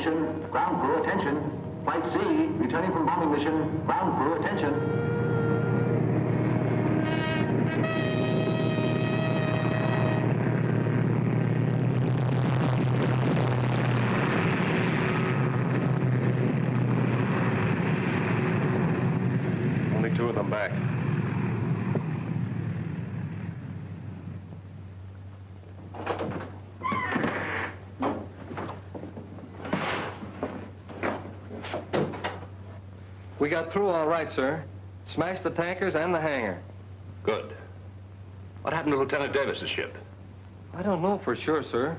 attention. Ground crew, attention. Flight C, returning from bombing mission. Ground crew, attention. Only 2 of them back. We got through all right, sir. Smashed the tankers and the hangar. Good. What happened to Lieutenant Davis's ship? I don't know for sure, sir.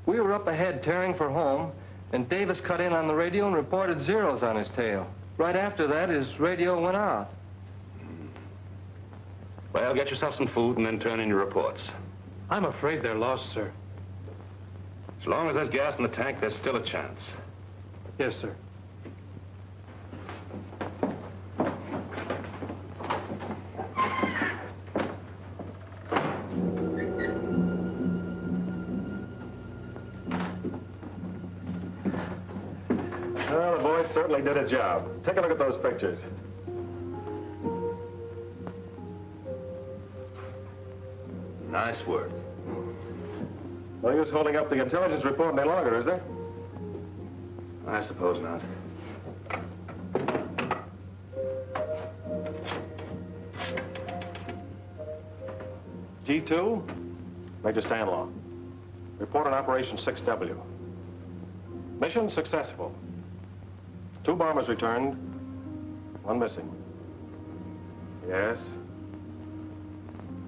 We were up ahead tearing for home, and Davis cut in on the radio and reported zeros on his tail. Right after that, his radio went out. Well, get yourself some food and then turn in your reports. I'm afraid they're lost, sir. As long as there's gas in the tank, there's still a chance. Yes, sir. Well, the boys certainly did a job. Take a look at those pictures. Nice work. No use holding up the intelligence report any longer, is there? I suppose not. G2, Major Stanlaw. Report on Operation 6W. Mission successful. 2 bombers returned, 1 missing. Yes.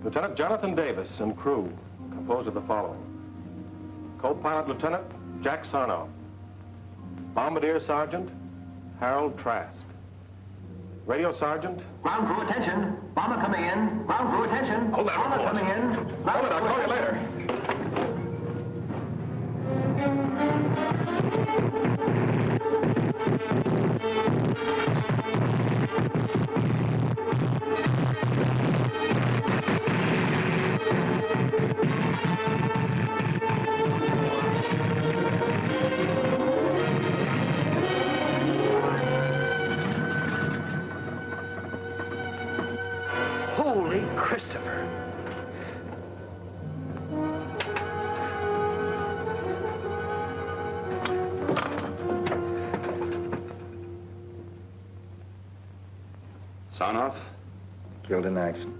Lieutenant Jonathan Davis and crew composed of the following. Co-pilot Lieutenant Jack Sarnoff. Bombardier Sergeant Harold Trask. Radio Sergeant. Ground crew, attention. Bomber coming in. Ground crew, attention. Hold that Bomber report. coming in. Hold it, I'll call you later. Holy Christopher. Sarnoff, Killed in action.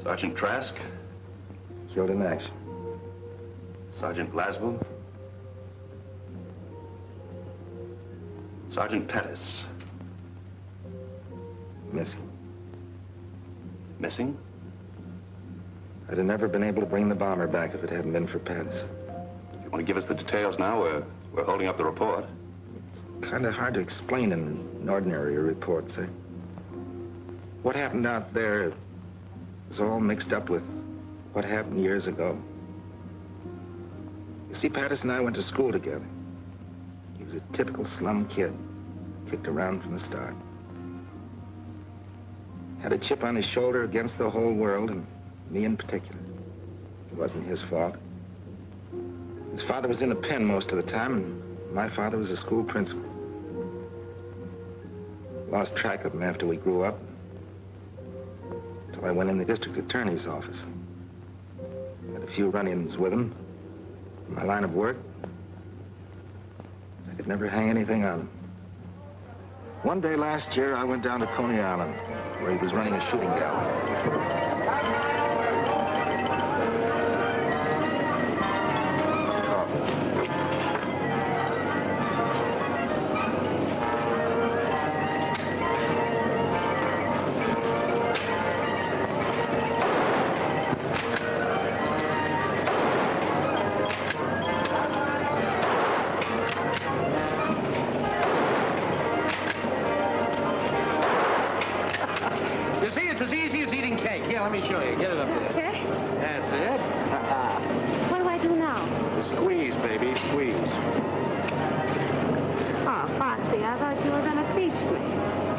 Sergeant Trask, Killed in action. Sergeant Glasgow, Sergeant Pettis. Missing. Missing? I'd have never been able to bring the bomber back if it hadn't been for Pettis. You want to give us the details now? We're holding up the report. Kind of hard to explain in an ordinary report, sir. What happened out there is all mixed up with what happened years ago. You see, Pettis and I went to school together. He was a typical slum kid, kicked around from the start. Had a chip on his shoulder against the whole world, and me in particular. It wasn't his fault. His father was in a pen most of the time, and my father was a school principal. Lost track of him after we grew up, until I went in the district attorney's office. Had a few run-ins with him. In my line of work, I could never hang anything on him. One day last year, I went down to Coney Island, where he was running a shooting gallery. Let me show you. Get it up there. Okay. That's it. What do I do now? Squeeze, baby, squeeze. Oh, Foxy, I thought you were going to teach me.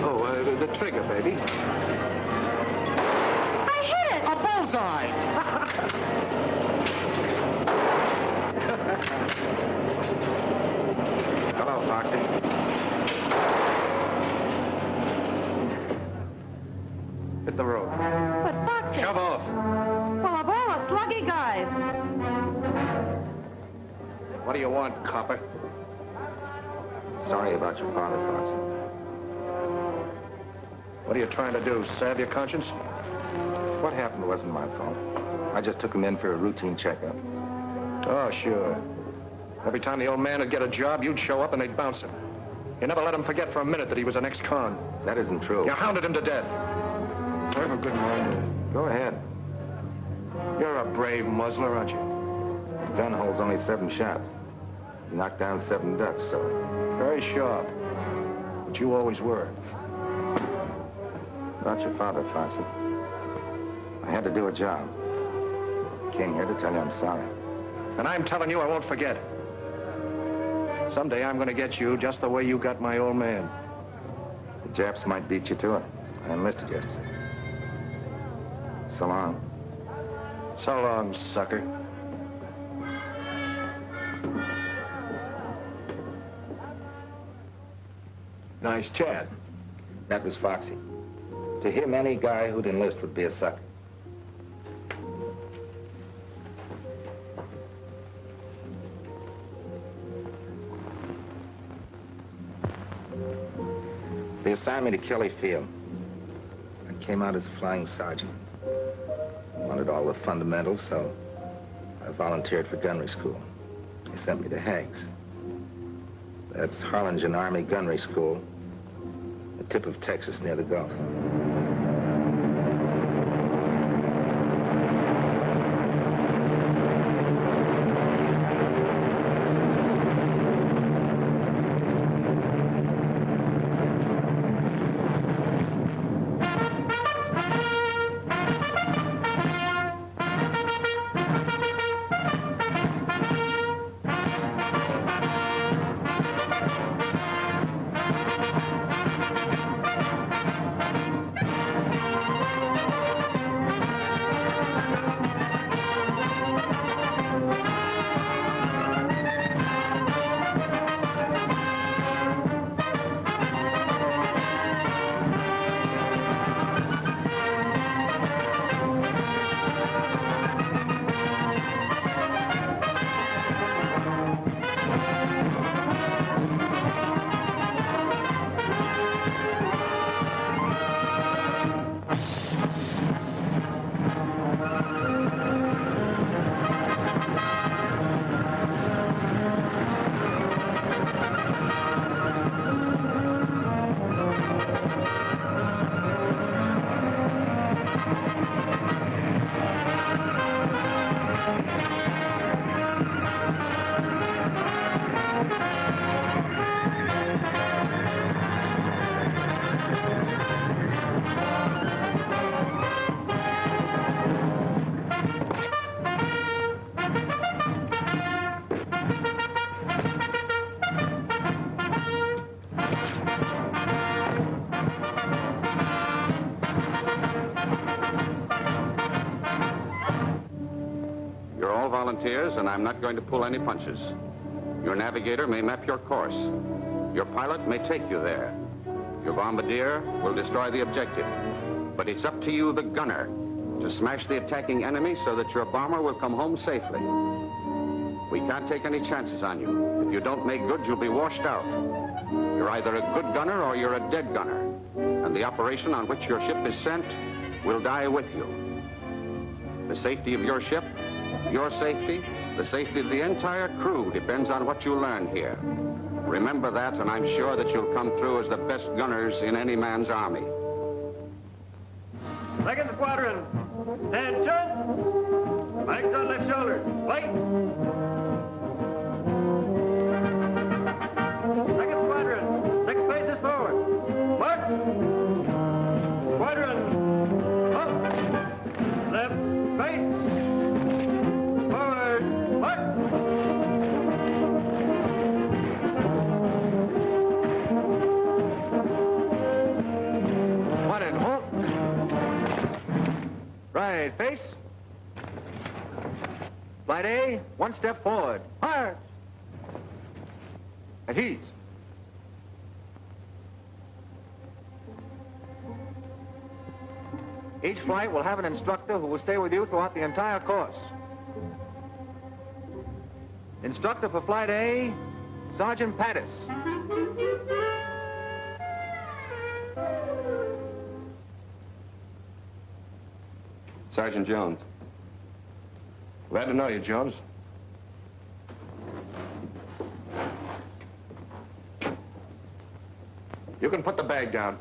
Oh, the trigger, baby. I hit it! A bullseye! Foxy. Hit the road. But Foxy... Shove off. Well, of all the sluggy guys. What do you want, copper? Sorry about your father, Foxy. What are you trying to do, salve your conscience? What happened wasn't my fault. I just took him in for a routine checkup. Oh, sure. Every time the old man would get a job, you'd show up and they'd bounce him. You never let him forget for a minute that he was an ex-con. That isn't true. You hounded him to death. I have a good mind. Go ahead. You're a brave muzzler, aren't you? The gun holds only 7 shots. You knocked down 7 ducks, so... Very sharp. But you always were. About your father, Foxy. I had to do a job. Came here to tell you I'm sorry. And I'm telling you I won't forget. Someday I'm going to get you just the way you got my old man. The Japs might beat you to it. I enlisted yesterday. So long. So long, sucker. Nice Chad. That was Foxy. To him, any guy who'd enlist would be a sucker. They assigned me to Kelly Field. I came out as a flying sergeant. Wanted all the fundamentals, so I volunteered for Gunnery-school. They sent me to Hague's. That's Harlingen Army Gunnery-school, the tip of Texas near the Gulf. Volunteers, and I'm not going to pull any punches. Your navigator may map your course. Your pilot may take you there. Your bombardier will destroy the objective. But it's up to you, the gunner, to smash the attacking enemy so that your bomber will come home safely. We can't take any chances on you. If you don't make good, you'll be washed out. You're either a good gunner or you're a dead gunner. And the operation on which your ship is sent will die with you. The safety of your ship, your safety, the safety of the entire crew depends on what you learn here. Remember that, and I'm sure that you'll come through as the best gunners in any man's army. Second squadron, attention! Flags on left shoulder, wait! Second squadron, 6 paces forward, march! Squadron, up! Left, face! Right, face. Flight A, 1 step forward. Fire! At ease. Each flight will have an instructor who will stay with you throughout the entire course. Instructor for Flight A, Sergeant Pattis. Sergeant Jones. Glad to know you, Jones. You can put the bag down.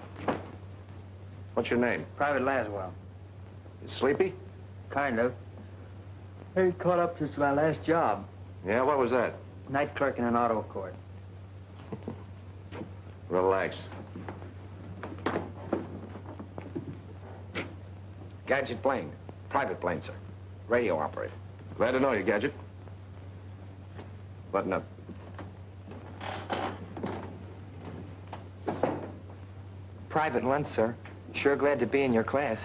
What's your name? Private Laswell. You sleepy? Kind of. Hey, caught up since my last job. Yeah, what was that? Night clerk in an auto court. Relax. Gadget plane. Private plane, sir. Radio operator. Glad to know you, Gadget. Button up. Private Lunch, sir. Sure glad to be in your class.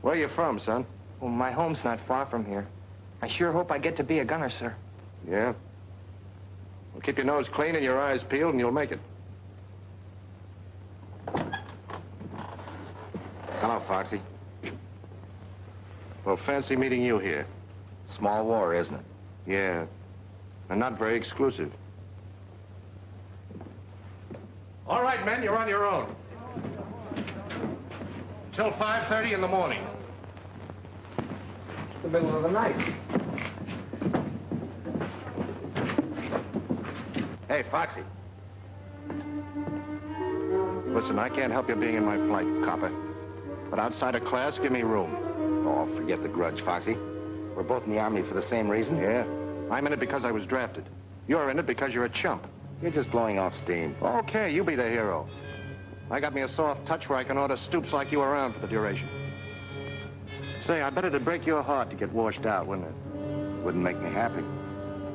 Where are you from, son? Well, my home's not far from here. I sure hope I get to be a gunner, sir. Yeah? Well, keep your nose clean and your eyes peeled, and you'll make it. Hello, Foxy. Well, fancy meeting you here. Small war, isn't it? Yeah. And not very exclusive. All right, men, you're on your own. Till 5:30 in the morning. The middle of the night. Hey, Foxy. Listen, I can't help you being in my flight, copper. But outside of class, give me room. Oh, forget the grudge, Foxy. We're both in the Army for the same reason. Yeah? I'm in it because I was drafted. You're in it because you're a chump. You're just blowing off steam. Okay, you be the hero. I got me a soft touch where I can order stoops like you around for the duration. Say, I bet it'd break your heart to get washed out, wouldn't it? Wouldn't make me happy.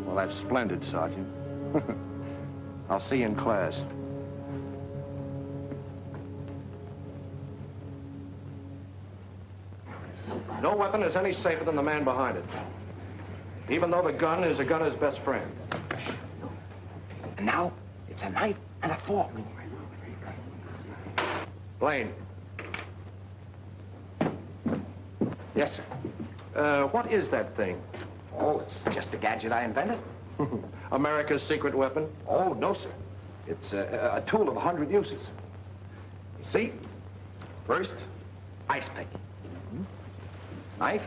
Well, that's splendid, Sergeant. I'll see you in class. No weapon is any safer than the man behind it. Even though the gun is a gunner's best friend. And now, it's a knife and a fork. Blaine. Yes, sir. What is that thing? Oh, it's just a gadget I invented. America's secret weapon? Oh, no, sir. It's a tool of 100 uses. You see? First, ice pick. Knife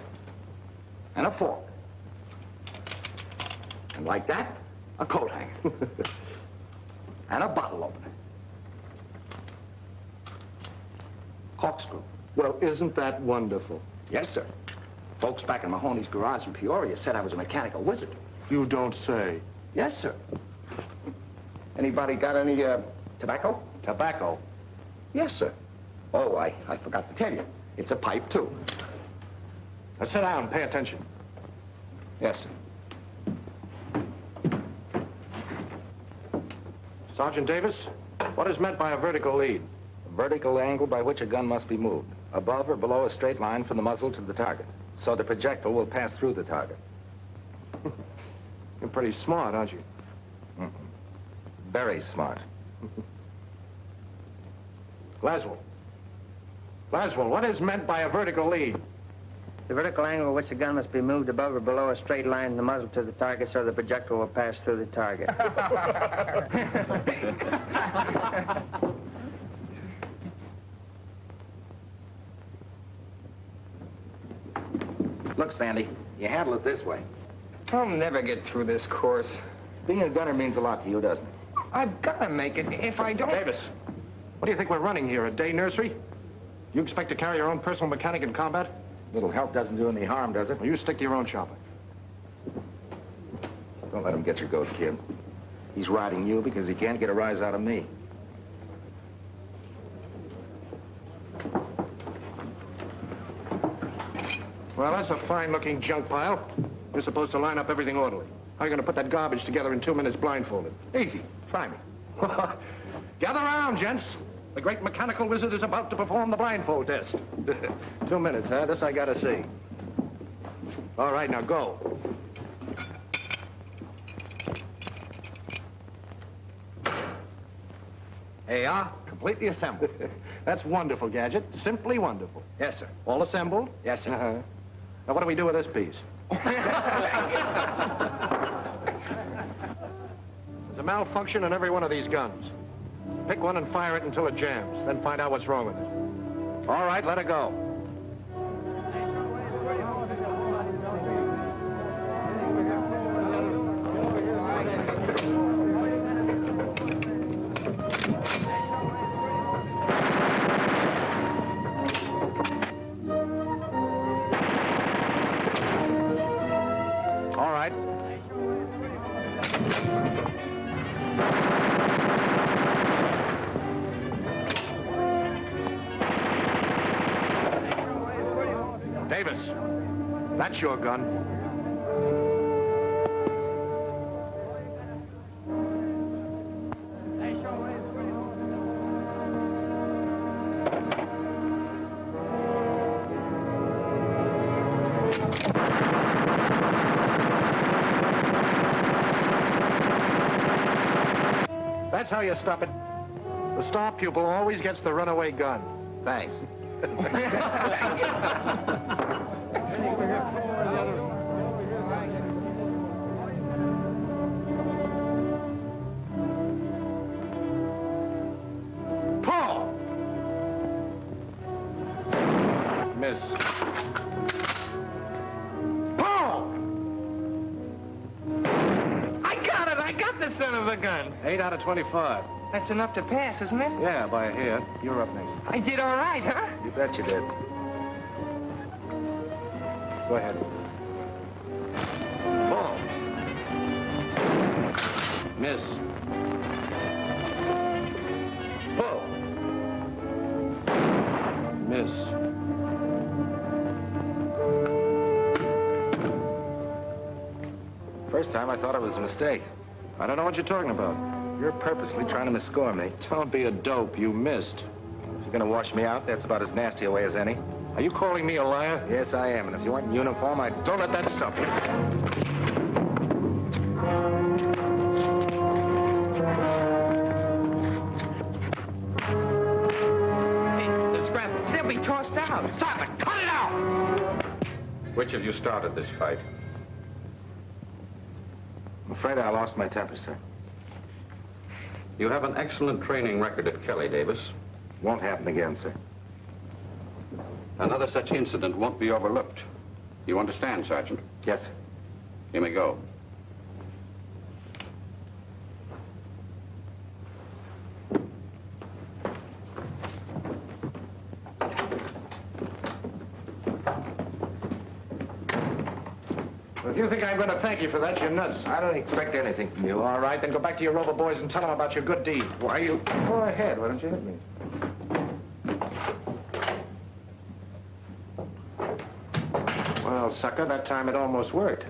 and a fork. And like that, a coat hanger. And a bottle opener. Corkscrew. Well, isn't that wonderful? Yes, sir. Folks back in Mahoney's garage in Peoria said I was a mechanical wizard. You don't say. Yes, sir. Anybody got any, tobacco? Tobacco? Yes, sir. Oh, I forgot to tell you. It's a pipe, too. Now sit down and pay attention. Yes, sir. Sergeant Davis, what is meant by a vertical lead? A vertical angle by which a gun must be moved, above or below a straight line from the muzzle to the target, so the projectile will pass through the target. You're pretty smart, aren't you? Very smart. Laswell. Laswell, what is meant by a vertical lead? The vertical angle at which the gun must be moved above or below a straight line from the muzzle to the target so the projectile will pass through the target. Look, Sandy, you handle it this way. I'll never get through this course. Being a gunner means a lot to you, doesn't it? I've got to make it. If I don't... Davis, what do you think we're running here, a day nursery? You expect to carry your own personal mechanic in combat? Little help doesn't do any harm, does it? Well, you stick to your own chopper. Don't let him get your goat, kid. He's riding you because he can't get a rise out of me. Well, that's a fine-looking junk pile. You're supposed to line up everything orderly. How are you going to put that garbage together in 2 minutes blindfolded? Easy. Try me. Gather around, gents. The great mechanical wizard is about to perform the blindfold test. 2 minutes, huh? This I gotta see. All right, now go. Hey, completely assembled. That's wonderful, Gadget. Simply wonderful. Yes, sir. All assembled? Yes, sir. Uh-huh. Now, what do we do with this piece? There's a malfunction in every one of these guns. Pick one and fire it until it jams, then find out what's wrong with it. All right, let it go. All right. Davis, that's your gun. That's how you stop it. The star pupil always gets the runaway gun. Thanks. Paul! Miss. Paul! I got it! I got the son of a gun! 8 out of 25. That's enough to pass, isn't it? Yeah, by a hair. You're up next. I did all right, huh? You bet you did. Go ahead. Ball. Miss. Pull. Miss. First time I thought it was a mistake. I don't know what you're talking about. You're purposely trying to misscore me. Don't be a dope. You missed. If you're gonna wash me out, that's about as nasty a way as any. Are you calling me a liar? Yes, I am. And if you weren't in uniform, I'd... Don't let that stop you. The scrap, they'll be tossed out. Stop it! Cut it out! Which of you started this fight? I'm afraid I lost my temper, sir. You have an excellent training record at Kelly, Davis. Won't happen again, sir. Another such incident won't be overlooked. You understand, Sergeant? Yes, sir. You may go. If you think I'm going to thank you for that, you're nuts. I don't expect anything from you. All right, then go back to your Rover boys and tell them about your good deed. Why you... Go ahead. Why don't you hit me? Well, sucker, that time it almost worked.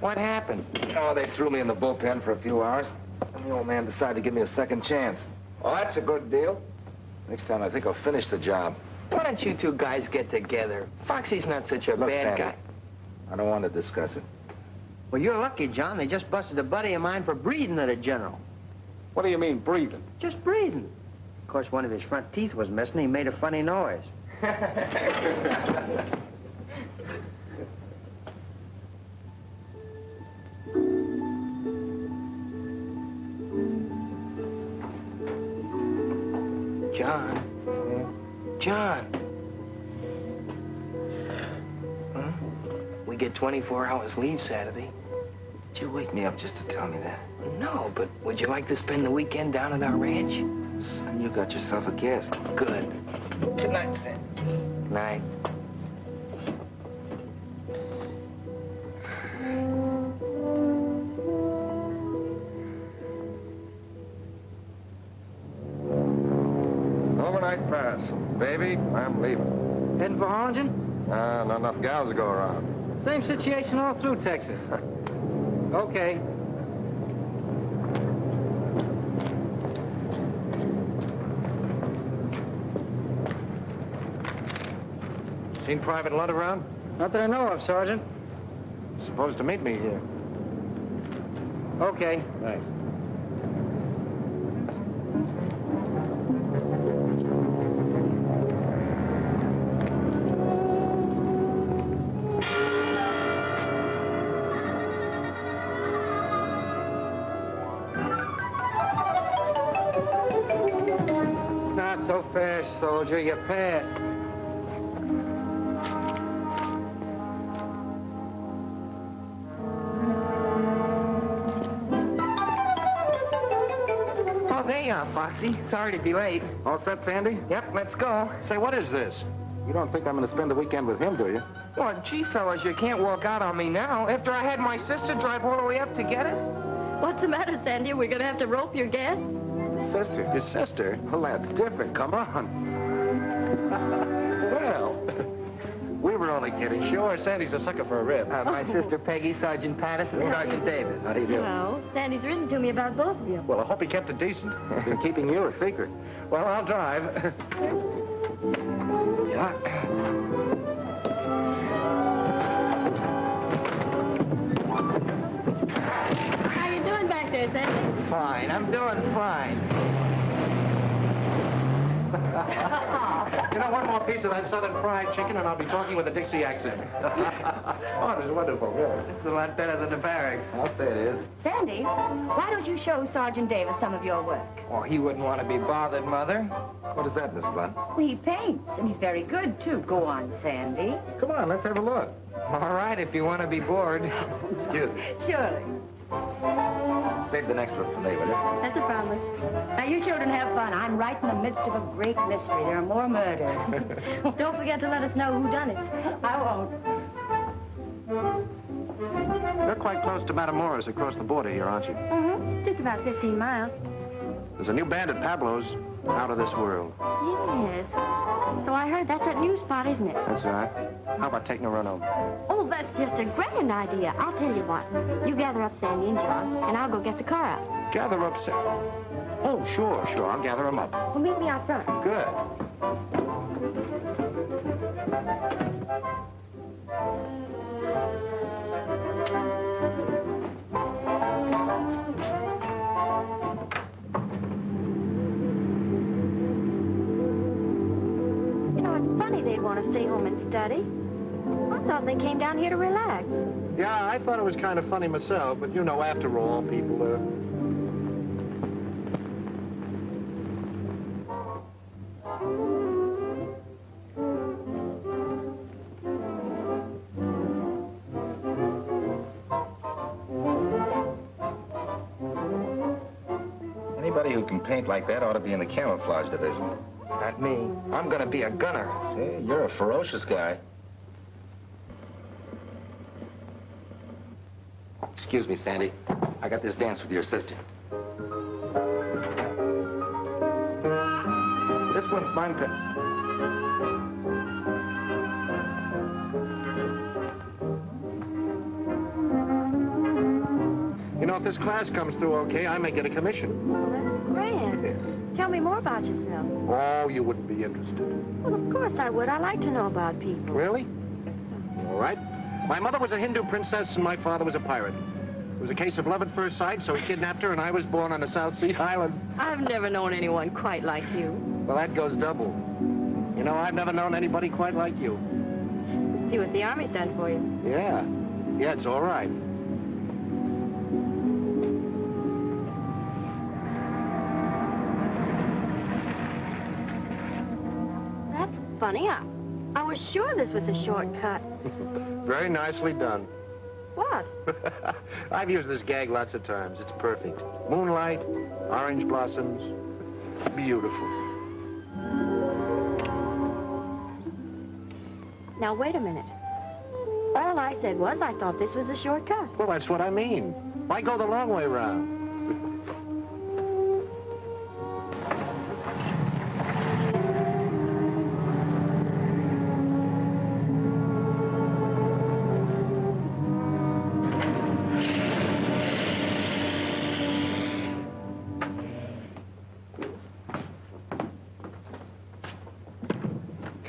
What happened? Oh, they threw me in the bullpen for a few hours. And the old man decided to give me a second chance. Oh, that's a good deal. Next time, I think I'll finish the job. Why don't you two guys get together? Foxy's not such a Look, bad Sandy, guy. I don't want to discuss it. Well, you're lucky, John. They just busted a buddy of mine for breathing at a general. What do you mean, breathing? Just breathing. Of course, one of his front teeth was missing. He made a funny noise. John. John. Huh? We get 24 hours leave Saturday. Did you wake me up just to tell me that? No, but would you like to spend the weekend down at our ranch? Son, you got yourself a guest. Good. Good night, Sam. Night. Overnight pass. Baby, I'm leaving. Heading for Harlingen? Not enough gals to go around. Same situation all through Texas. Okay. Seen Private Lunt around? Not that I know of, Sergeant. Supposed to meet me here. Okay. Right. Not so fast, soldier. You passed. Oh, there you are, Foxy. Sorry to be late. All set, Sandy? Yep, let's go. Say, what is this? You don't think I'm going to spend the weekend with him, do you? Well, gee, fellas, you can't walk out on me now after I had my sister drive all the way up to get us. What's the matter, Sandy? We're going to have to rope your guest? Sister. Your sister? Well, that's different. Come on. Well, we were only kidding. Sure, Sandy's a sucker for a rib. My sister Peggy, Sergeant Patterson, Sergeant Davis. How do you do? No, Sandy's written to me about both of you. Well, I hope he kept it decent. Been keeping you a secret. Well, I'll drive. How you doing back there, Sandy? Fine, I'm doing fine. You know, one more piece of that southern fried chicken, and I'll be talking with a Dixie accent. Oh, it was wonderful, really. It's a lot better than the barracks. I'll say it is. Sandy, why don't you show Sergeant Davis some of your work? Oh, he wouldn't want to be bothered, Mother. What is that, Mrs. Lunt? Well, he paints, and he's very good, too. Go on, Sandy. Come on, let's have a look. All right, if you want to be bored. Excuse me. Surely. Save the next one for me, will you? That's a promise. Now, you children have fun. I'm right in the midst of a great mystery. There are more murders. Don't forget to let us know who done it. I won't. You're quite close to Matamoros across the border here, aren't you? Mm-hmm. Just about 15 miles. There's a new band at Pablo's, out of this world. Yes. So I heard that's that new spot, isn't it? That's all right. How about taking a run over? Oh, that's just a grand idea. I'll tell you what. You gather up Sandy and John, and I'll go get the car out. Gather up, sir. Oh, sure. I'll gather them up. Well, meet me out front. Good. You know, it's funny they'd want to stay home and study. I thought they came down here to relax. Yeah, I thought it was kind of funny myself, but you know, after all, people Anybody who can paint like that ought to be in the camouflage division. Not me. I'm going to be a gunner. Hey, you're a ferocious guy. Excuse me, Sandy. I got this dance with your sister. This one's mine. You know, if this class comes through okay, I may get a commission. Well, that's grand. Tell me more about yourself. Oh, you wouldn't be interested. Well, of course I would. I like to know about people. Really? All right. My mother was a Hindu princess, and my father was a pirate. It was a case of love at first sight, so he kidnapped her, and I was born on a South Sea island. I've never known anyone quite like you. Well, that goes double. You know, I've never known anybody quite like you. Let's see what the Army's done for you. Yeah. Yeah, it's all right. That's funny. I was sure this was a shortcut. Very nicely done. What? I've used this gag lots of times. It's perfect. Moonlight, orange blossoms. Beautiful. Now, wait a minute. All I said was I thought this was a shortcut. Well, that's what I mean. Why go the long way round?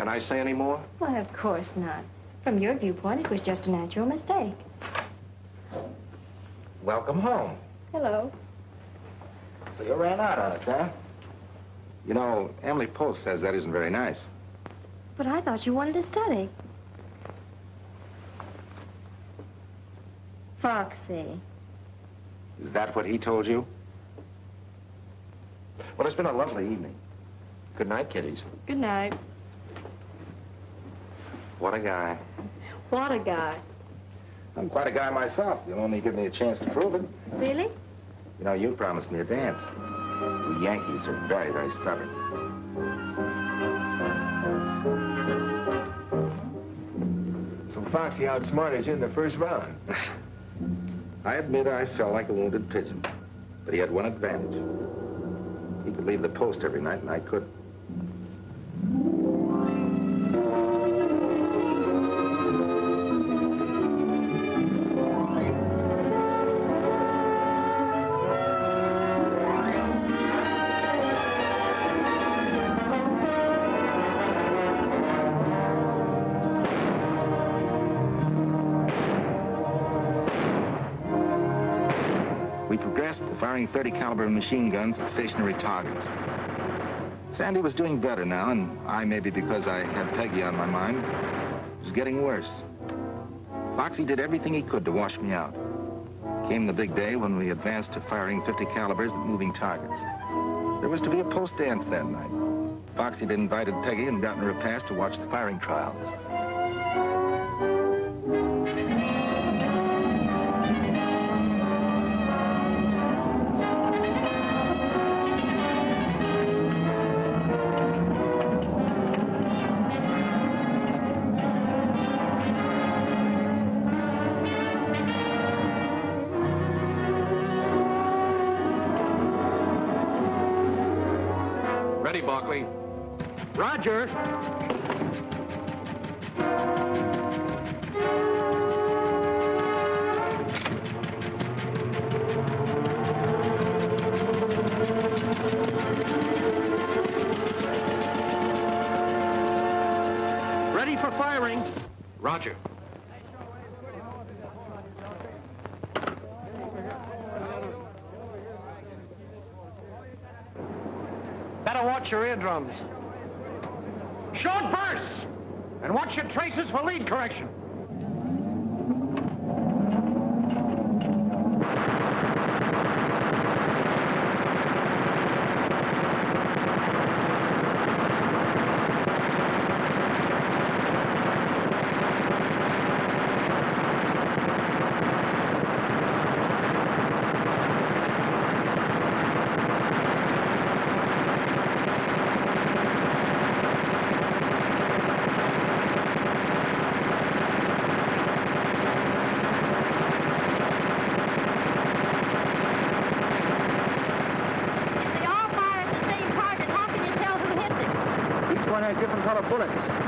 Can I say any more? Why, of course not. From your viewpoint, it was just a natural mistake. Welcome home. Hello. So you ran out on us, huh? You know, Emily Post says that isn't very nice. But I thought you wanted to study. Foxy. Is that what he told you? Well, it's been a lovely evening. Good night, kiddies. Good night. What a guy. What a guy. I'm quite a guy myself. You'll only give me a chance to prove it. Really? You know, you promised me a dance. We Yankees are very, very stubborn. So Foxy outsmarted you in the first round. I admit I felt like a wounded pigeon, but he had one advantage. He could leave the post every night, and I couldn't. We progressed to firing 30 caliber machine guns at stationary targets. Sandy was doing better now, and I, maybe because I had Peggy on my mind, was getting worse. Foxy did everything he could to wash me out. Came the big day when we advanced to firing 50 calibers at moving targets. There was to be a post dance that night. Foxy had invited Peggy and gotten her a pass to watch the firing trials. Ready, Barkley. Roger. Ready for firing. Roger. Better watch your eardrums. Short bursts! And watch your traces for lead correction.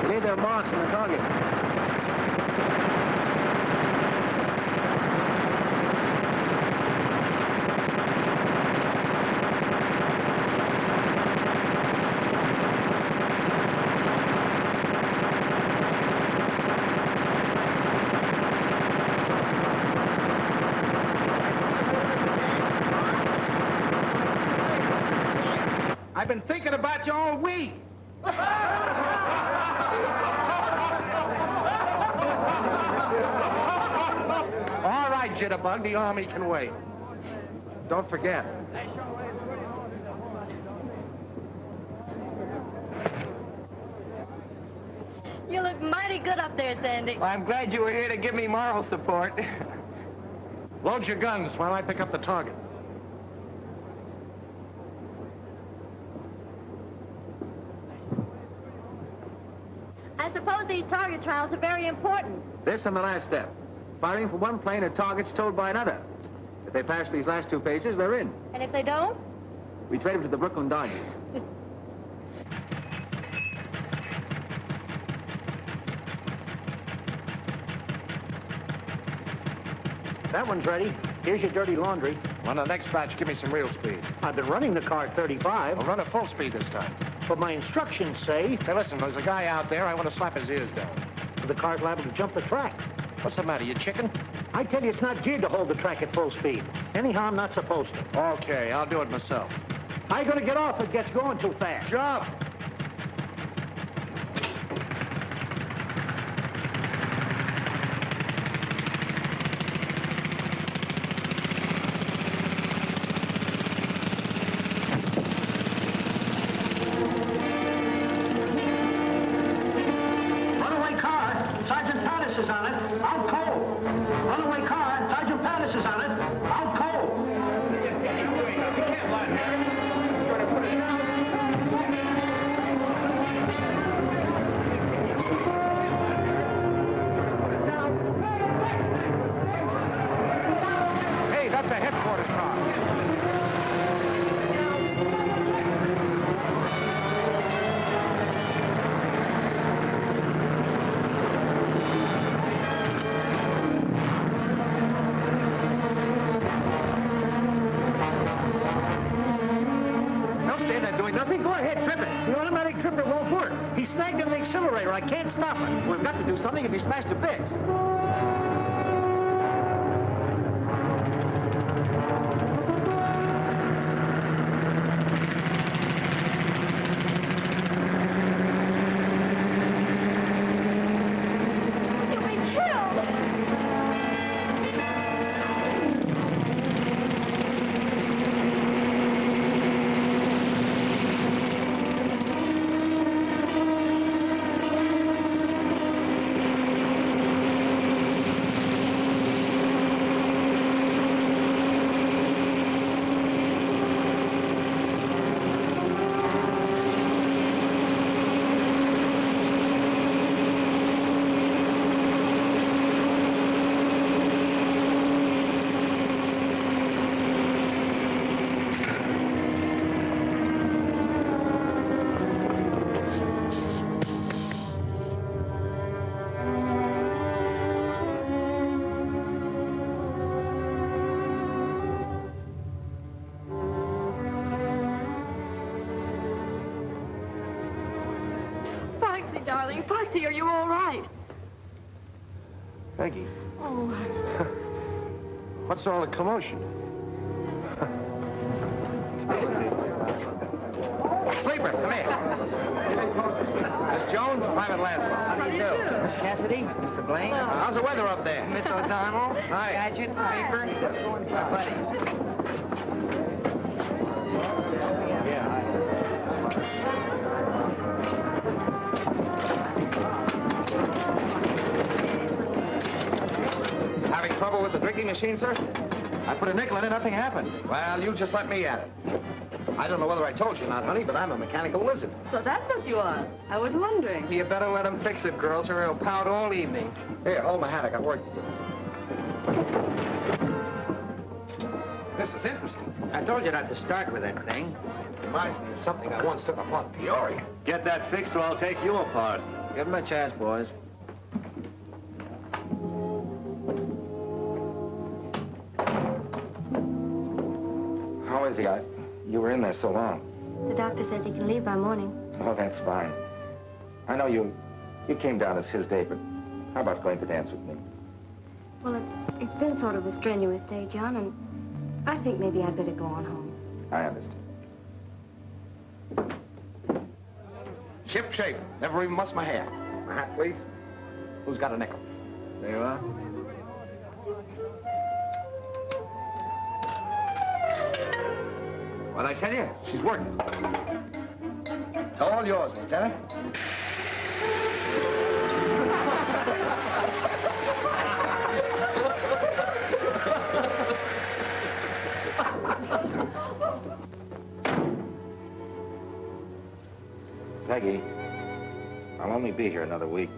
They leave their marks on the target. I've been thinking about you all week. All right, Jitterbug, the Army can wait. Don't forget. You look mighty good up there, Sandy. Well, I'm glad you were here to give me moral support. Load your guns while I pick up the target. I suppose these target trials are very important. This and the last step. Firing from one plane at targets told by another. If they pass these last two phases, they're in. And if they don't? We trade them to the Brooklyn Dodgers. That one's ready. Here's your dirty laundry. On the next batch, give me some real speed. I've been running the car at 35. I'll run at full speed this time. But my instructions say... Say, listen, there's a guy out there. I want to slap his ears down. The car's liable to jump the track. What's the matter, you chicken? I tell you, it's not geared to hold the track at full speed. Anyhow, I'm not supposed to. Okay, I'll do it myself. I ain't gonna get off if it gets going too fast. Jump! I can't stop it. We've got to do something if he smashed to bits. Darling, Foxy, are you all right? Peggy. Oh. What's all the commotion? Sleeper, come here. Miss Jones, Private Laswell. How do you do? Miss Cassidy, Mr. Blaine. How's the weather up there? Miss O'Donnell. Hi. Gadget, Sleeper. My buddy. Having trouble with the drinking machine, sir? I put a nickel in it, nothing happened. Well, you just let me at it. I don't know whether I told you or not, honey, but I'm a mechanical wizard. So that's what you are. I was wondering. You better let him fix it, girls, or he'll pout all evening. Here, hold my hat. I got work to do. This is interesting. I told you not to start with that thing. Reminds me of something I once took upon Peoria. Get that fixed or I'll take you apart. Give him a chance, boys. How is he? You were in there so long. The doctor says he can leave by morning. Oh, that's fine. I know you came down as his day, but how about going to dance with me? Well, it's been sort of a strenuous day, John, and I think maybe I'd better go on home. I understand. Ship shape. Never even mussed my hair. My hat, please. Who's got a nickel? There you are. What'd I tell you? She's working. It's all yours, Lieutenant. Peggy, I'll only be here another week.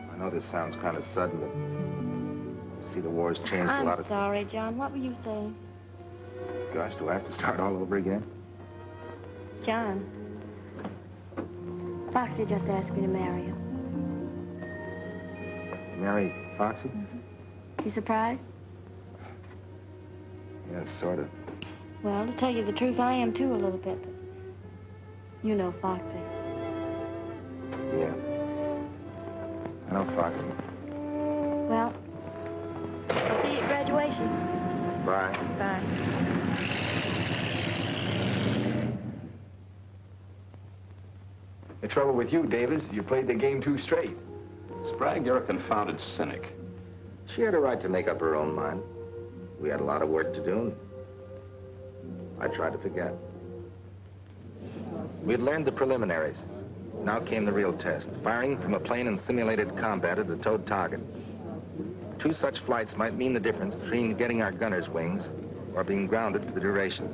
I know this sounds kind of sudden, but you see the war's changed a lot I'm of... sorry, John. What were you saying? Gosh, do I have to start all over again? John, Foxy just asked me to marry him. Marry Foxy? You surprised? Yeah, sort of. Well, to tell you the truth, I am too a little bit. You know Foxy. Yeah. I know Foxy. Well, I'll see you at graduation. Bye. Bye. The trouble with you, Davis, you played the game too straight. Sprague, you're a confounded cynic. She had a right to make up her own mind. We had a lot of work to do. I tried to forget. We had learned the preliminaries. Now came the real test, firing from a plane in simulated combat at a towed target. 2 such flights might mean the difference between getting our gunner's wings or being grounded for the duration.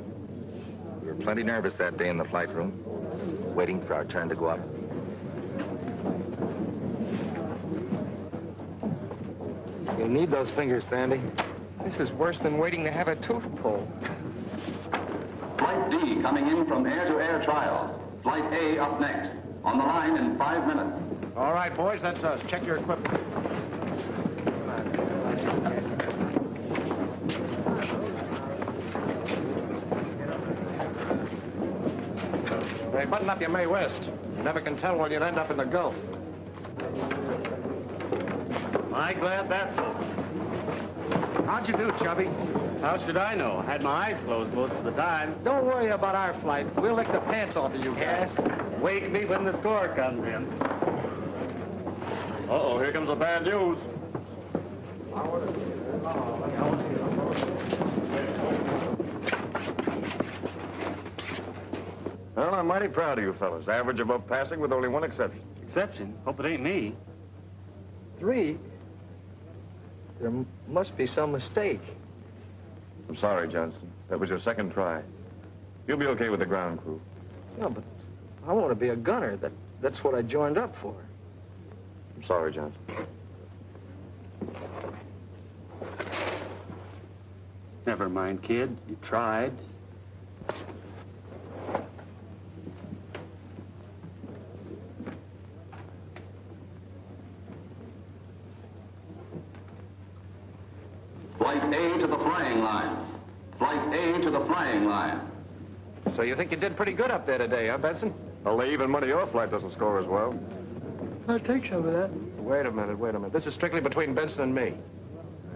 We were plenty nervous that day in the flight room, waiting for our turn to go up. You need those fingers, Sandy. This is worse than waiting to have a tooth pulled. Flight D coming in from air-to-air trials. Flight A up next. On the line in 5 minutes. All right, boys, that's us. Check your equipment. Hey, button up your Mae West. You never can tell when you'll end up in the Gulf. Am I glad that's over? How'd you do, Chubby? How should I know? I had my eyes closed most of the time. Don't worry about our flight. We'll lick the pants off of you guys. Wake me when the score comes in. Uh-oh, here comes the bad news. Well, I'm mighty proud of you fellas. Average above passing with only one exception. Exception? Hope it ain't me. 3? There must be some mistake. I'm sorry, Johnston. That was your second try. You'll be okay with the ground crew. No, but I want to be a gunner. That's what I joined up for. I'm sorry, Johnston. Never mind, kid. You tried. Flight A to the flying line. Flight A to the flying line. So you think you did pretty good up there today, huh, Benson? Well, the even money your flight doesn't score as well. I'll take some of that. Wait a minute. This is strictly between Benson and me.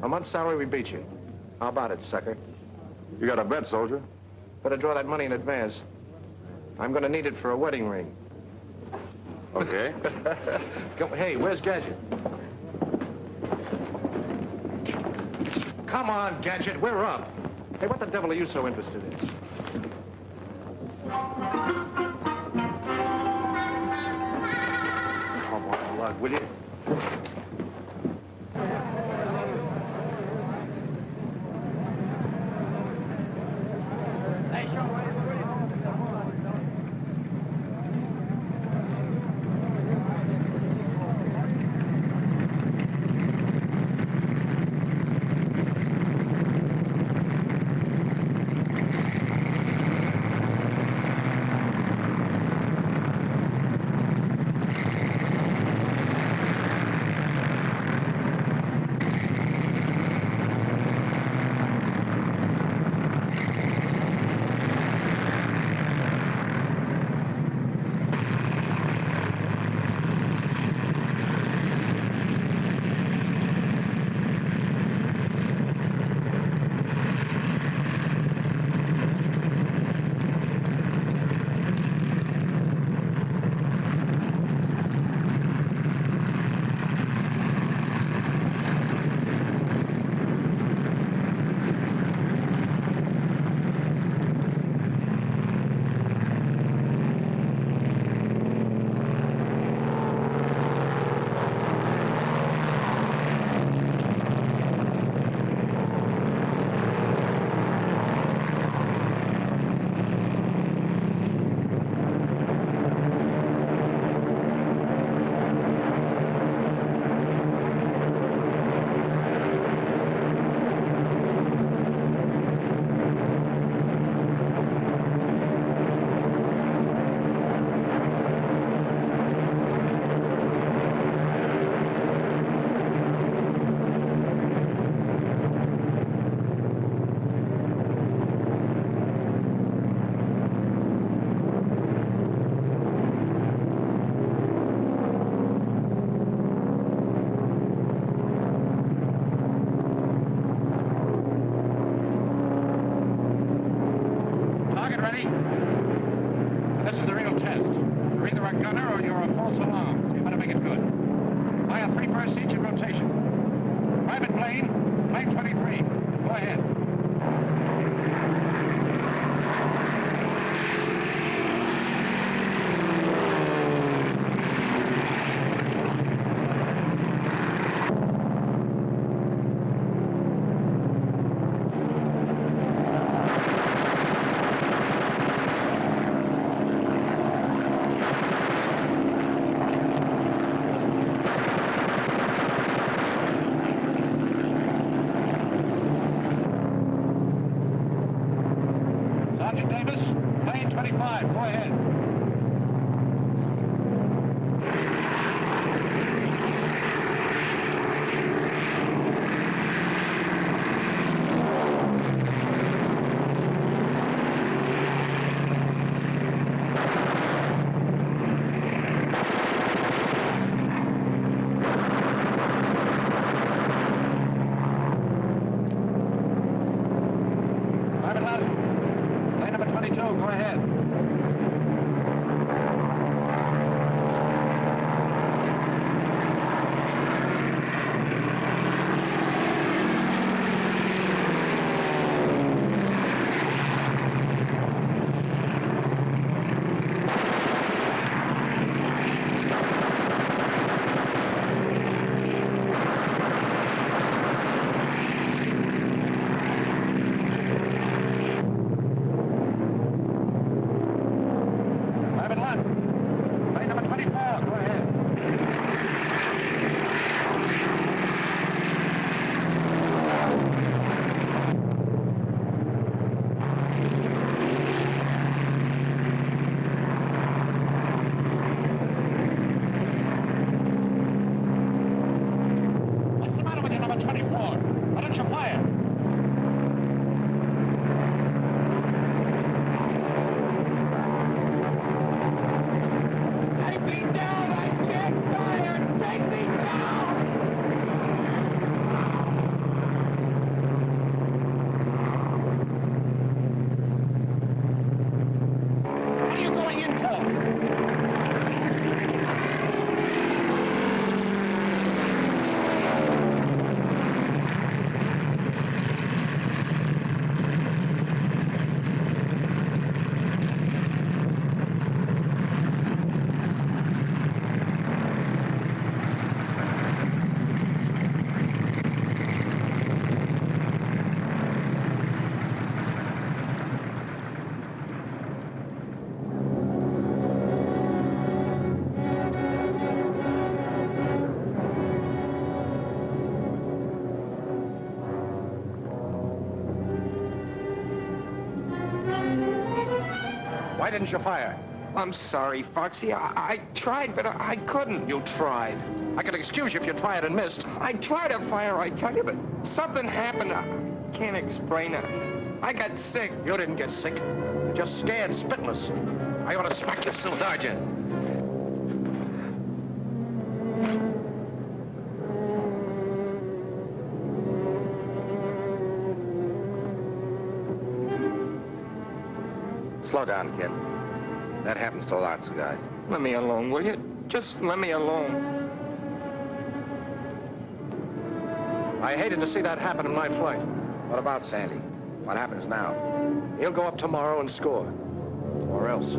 A month's salary, we beat you. How about it, sucker? You got a bet, soldier. Better draw that money in advance. I'm going to need it for a wedding ring. Okay. Hey, where's Gadget? Come on, Gadget, we're up. Hey, what the devil are you so interested in? Come on, Lug, will you? a gunner or you're a false alarm. So you better make it good. Fire 3 bursts each in rotation. Private plane, plane 23. Go ahead. Why didn't you fire? I'm sorry, Foxy. I tried, but I couldn't. You tried. I could excuse you if you tried and missed. I tried to fire, I tell you, but something happened. I can't explain it. I got sick. You didn't get sick. You're just scared, spitless. I ought to smack you soon, don't you? Slow down, kid. That happens to lots of guys. Let me alone, will you? Just let me alone. I hated to see that happen in my flight. What about Sandy? What happens now? He'll go up tomorrow and score. Or else.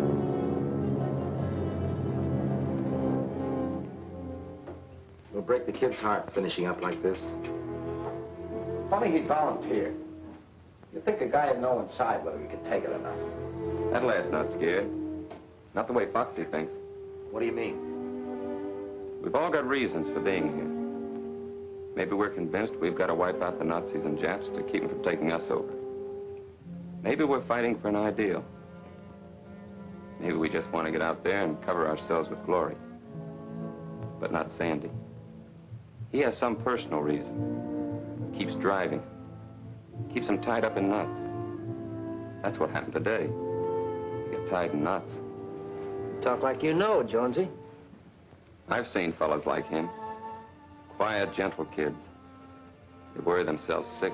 It'll break the kid's heart finishing up like this. Funny he volunteered. You'd think a guy would know inside whether he could take it or not. That lad's not scared. Not the way Foxy thinks. What do you mean? We've all got reasons for being here. Maybe we're convinced we've got to wipe out the Nazis and Japs to keep them from taking us over. Maybe we're fighting for an ideal. Maybe we just want to get out there and cover ourselves with glory. But not Sandy. He has some personal reason. Keeps driving. Keeps him tied up in knots. That's what happened today. He got tied in knots. Talk like you know, Jonesy. I've seen fellas like him. Quiet, gentle kids. They worry themselves sick.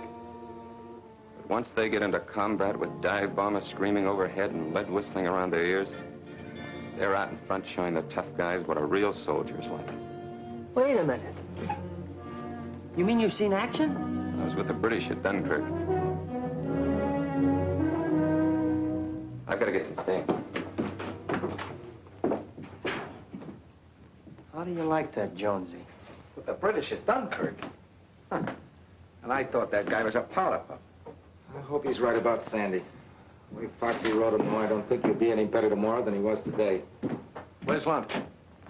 But once they get into combat with dive bombers screaming overhead and lead whistling around their ears, They're out in front showing the tough guys what a real soldier's like. Wait a minute. You mean you've seen action? I was with the British at Dunkirk. I've got to get some things. How do you like that, Jonesy? With the British at Dunkirk. Huh. And I thought that guy was a powder puff. I hope he's right about Sandy. The way Foxy rode him, I don't think he'll be any better tomorrow than he was today. Where's Lump?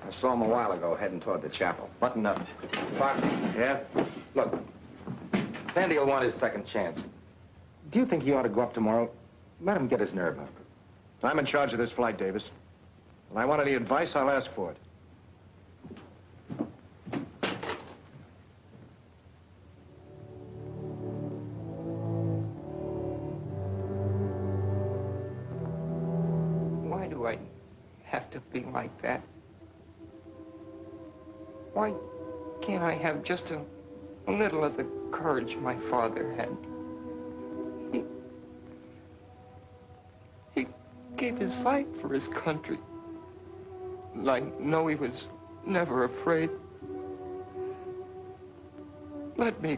I saw him a while ago heading toward the chapel. Button up. Foxy. Yeah? Look, Sandy will want his second chance. Do you think he ought to go up tomorrow? Let him get his nerve up. I'm in charge of this flight, Davis. When I want any advice, I'll ask for it. Why do I have to be like that? Why can't I have just a little of the courage my father had? He gave his life for his country. And I know he was never afraid. Let me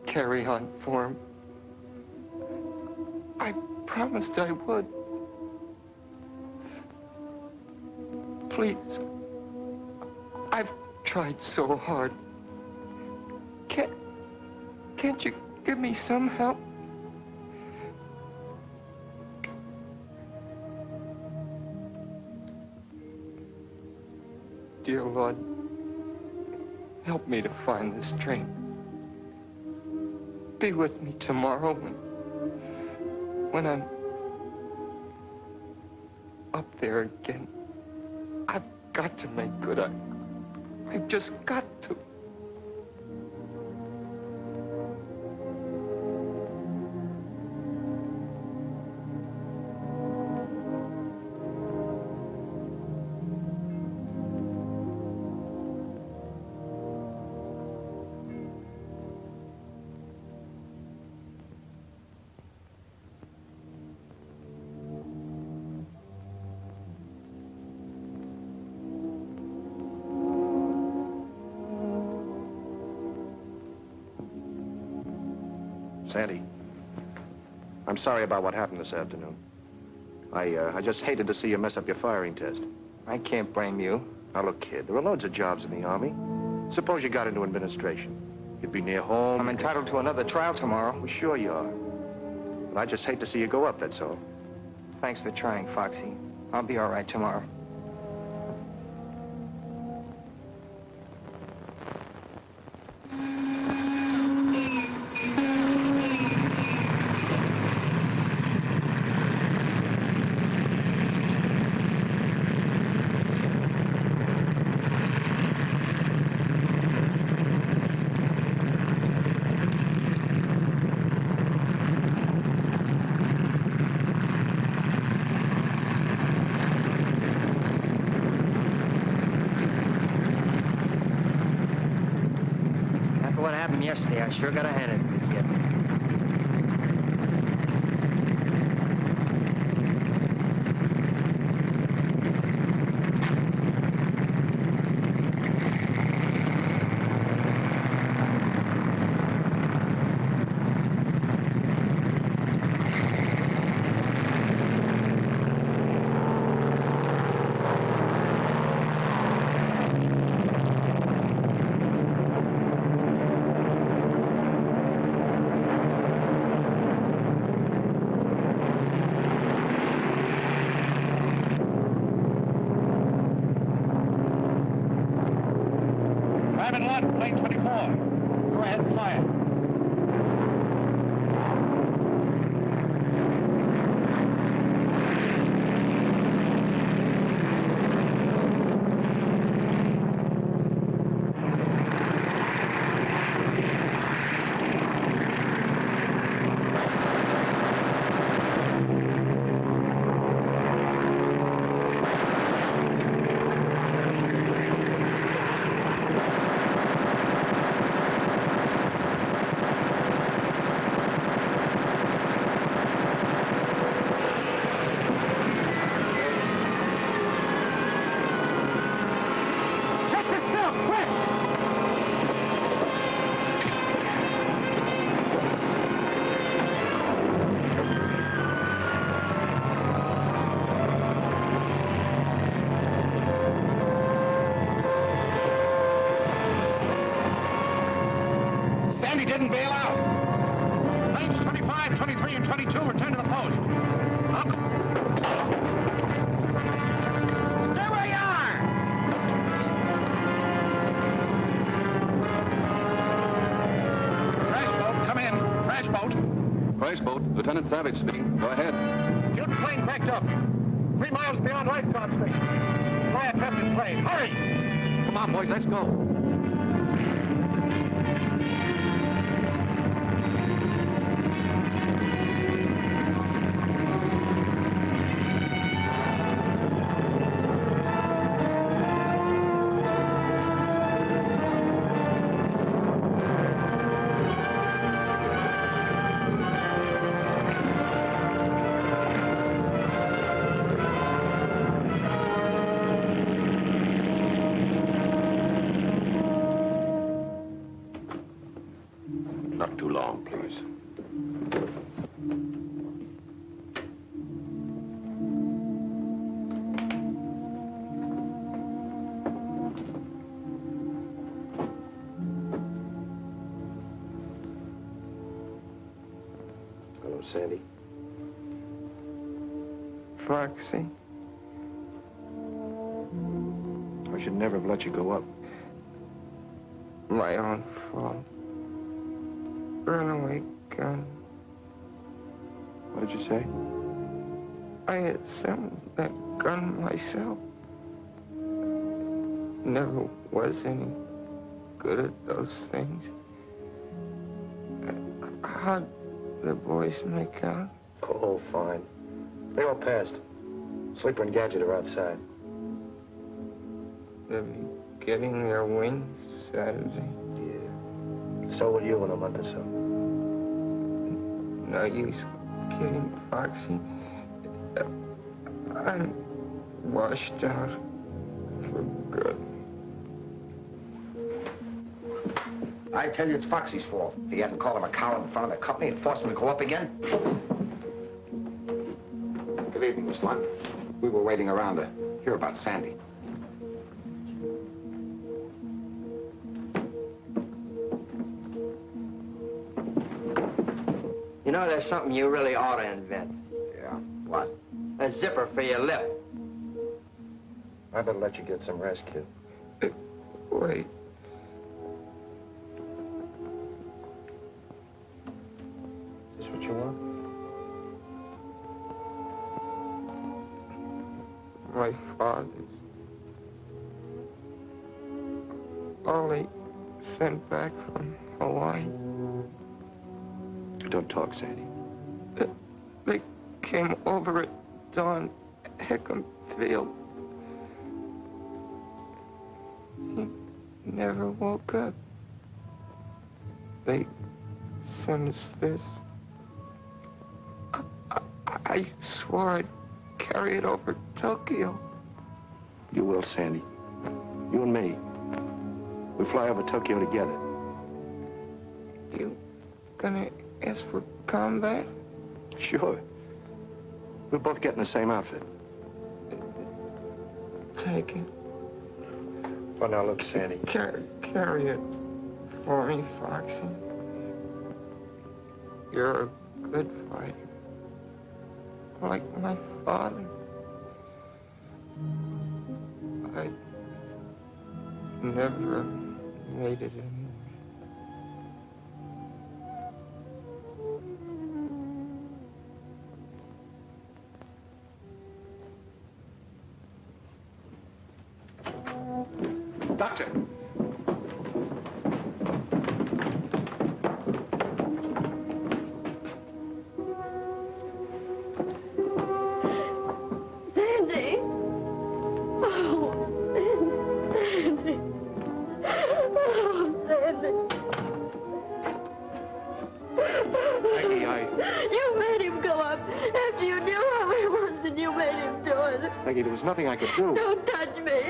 carry on for him. I promised I would. Please. I've tried so hard. Can't you give me some help? Dear Lord, help me to find this train. Be with me tomorrow when I'm up there again. I've got to make good. I've just got to. Sandy, I'm sorry about what happened this afternoon. I just hated to see you mess up your firing test. I can't blame you. Now, look, kid, there are loads of jobs in the Army. Suppose you got into administration. You'd be near home. I'm entitled to another trial tomorrow. Well, sure you are. But I just hate to see you go up, that's all. Thanks for trying, Foxy. I'll be all right tomorrow. Yesterday, I sure got a headache, kid. Plane 24. Go ahead and fire. we didn't bail out. Lanes 25, 23, and 22 return to the post. Stay where you are! Crash boat, come in. Crash boat. Crash boat, Lieutenant Savage speaking. Go ahead. Shoot plane cracked up. 3 miles beyond lifeguard station. Fly a traffic plane. Hurry! Come on, boys, let's go. Not too long, please. Hello, Sandy. Foxy. I should never have let you go up. My own fault. Runaway gun. What did you say? I had assembled that gun myself. Never was any good at those things. How'd the boys make out? Oh, fine. They all passed. Sleeper and Gadget are outside. They'll be getting their wings Saturday. Yeah. So will you in a month or so. No use kidding, Foxy. I'm washed out for good. I tell you, it's Foxy's fault. If he hadn't called him a coward in front of the company and forced him to go up again. Good evening, Miss Lund. We were waiting around to hear about Sandy. You know, there's something you really ought to invent. Yeah, what? A zipper for your lip. I better let you get some rest, kid. Wait. Is this what you want? My father's. All they sent back from Hawaii. Don't talk, Sandy. They came over at dawn, Hickam Field. He never woke up. They sent us this. I swore I'd carry it over Tokyo. You will, Sandy. You and me. We fly over Tokyo together. You gonna ask for combat? Sure. We'll both get in the same outfit. Take it. Well, now look, Sandy. Carry it for me, Foxy. You're a good fighter. Like my father. I never made it anyway. Doctor! Sandy! Oh, Sandy! Oh, Sandy! Maggie, You made him go up after you knew how he was and you made him do it. Maggie, there was nothing I could do. Don't touch me.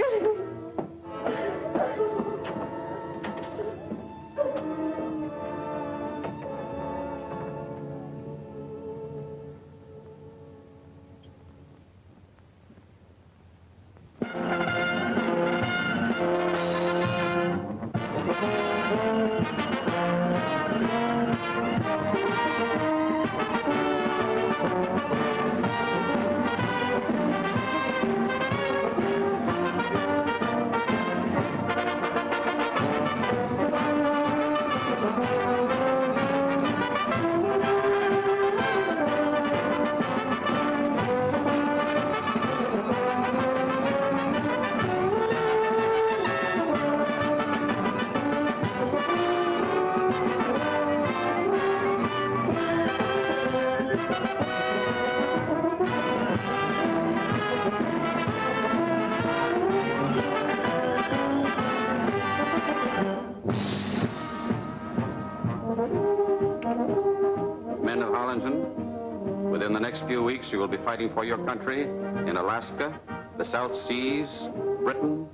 few weeks, you will be fighting for your country in Alaska, the South Seas, Britain,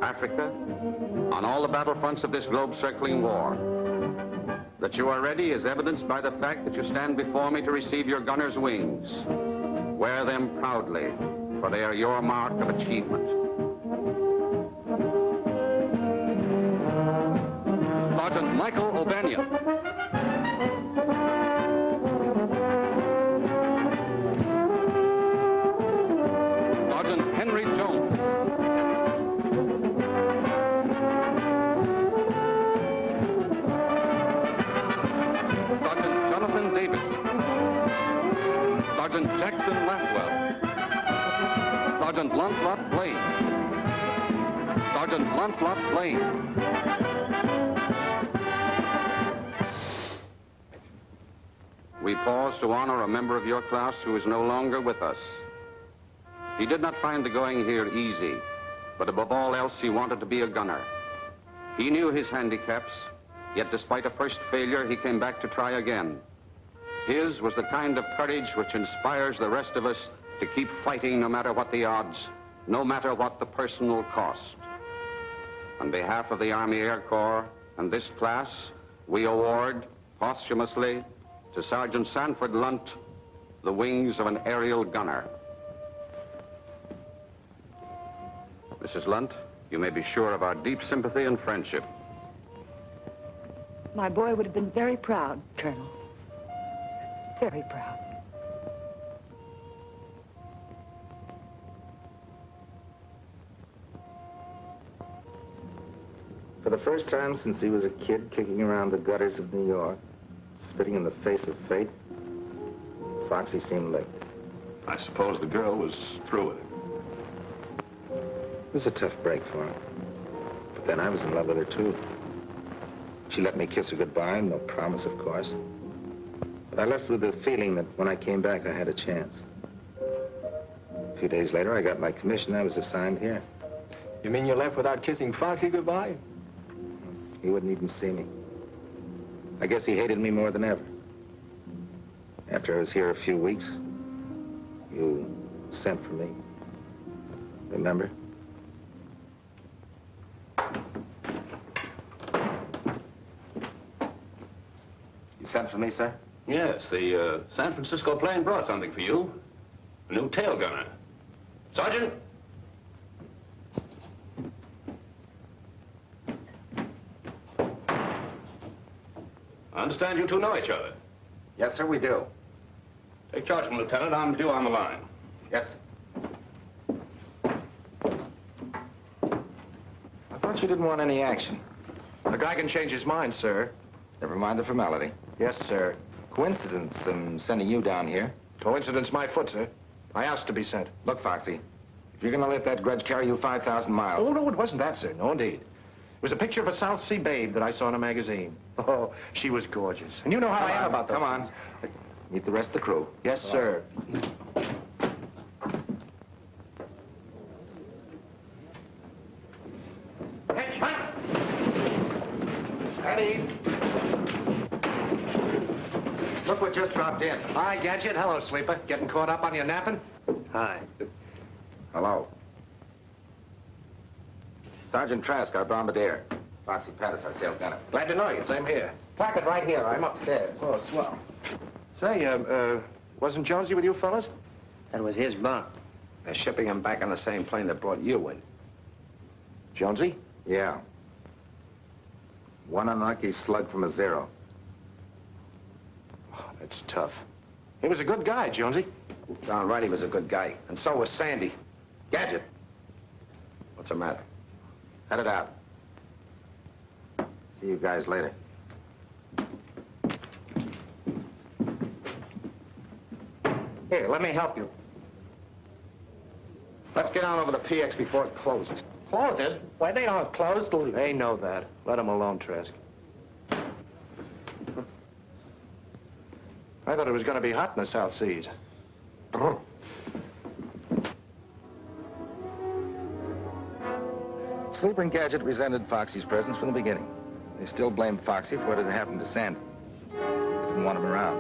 Africa, on all the battlefronts of this globe-circling war. That you are ready is evidenced by the fact that you stand before me to receive your gunner's wings. Wear them proudly, for they are your mark of achievement. Sergeant Michael O'Banion. Sergeant Henry Jones. Sergeant Jonathan Davis. Sergeant Jackson Laswell. Sergeant Lancelot Blaine. Sergeant Lancelot Blaine. We pause to honor a member of your class who is no longer with us. He did not find the going here easy, but above all else, he wanted to be a gunner. He knew his handicaps, yet despite a first failure, he came back to try again. His was the kind of courage which inspires the rest of us to keep fighting no matter what the odds, no matter what the personal cost. On behalf of the Army Air Corps and this class, we award posthumously to Sergeant Sanford Lunt the wings of an aerial gunner. Mrs. Lunt, you may be sure of our deep sympathy and friendship. My boy would have been very proud, Colonel. Very proud. For the first time since he was a kid kicking around the gutters of New York, spitting in the face of fate, Foxy seemed licked. I suppose the girl was through with him. It was a tough break for him. But then I was in love with her, too. She let me kiss her goodbye, no promise, of course. But I left with the feeling that when I came back, I had a chance. A few days later, I got my commission. I was assigned here. You mean you left without kissing Foxy goodbye? He wouldn't even see me. I guess he hated me more than ever. After I was here a few weeks, you sent for me. Remember? You sent for me, sir? Yes, the San Francisco plane brought something for you. A new tail gunner. Sergeant? I understand you two know each other. Yes, sir, we do. Take charge of him, Lieutenant. I'm due on the line. Yes, sir. I thought you didn't want any action. The guy can change his mind, sir. Never mind the formality. Yes, sir. Coincidence, sending you down here. Coincidence my foot, sir. I asked to be sent. Look, Foxy, if you're gonna let that grudge carry you 5,000 miles... Oh, no, it wasn't that, sir. No, indeed. It was a picture of a South Sea babe that I saw in a magazine. Oh, she was gorgeous. And you know how I am about those. Come on. Meet the rest of the crew. Yes, sir. Hedge, hunt! At ease. Look what just dropped in. Hi, Gadget. Hello, Sleeper. Getting caught up on your napping? Hi. Hello. Sergeant Trask, our bombardier. Foxy Pattis, our tail gunner. Glad to know you. Same here. Placard right here. I'm upstairs. Oh, swell. Say, wasn't Jonesy with you fellas? That was his bunk. They're shipping him back on the same plane that brought you in. Jonesy? Yeah. One unlucky slug from a zero. Oh, that's tough. He was a good guy, Jonesy. Darn right he was a good guy. And so was Sandy. Gadget. What's the matter? Head it out. See you guys later. Here, let me help you. Let's get on over to PX before it closes. Closes? Why, they don't close. They know that. Let them alone, Trask. I thought it was going to be hot in the South Seas. Sleeper and Gadget resented Foxy's presence from the beginning. They still blamed Foxy for what had happened to Sandy. They didn't want him around.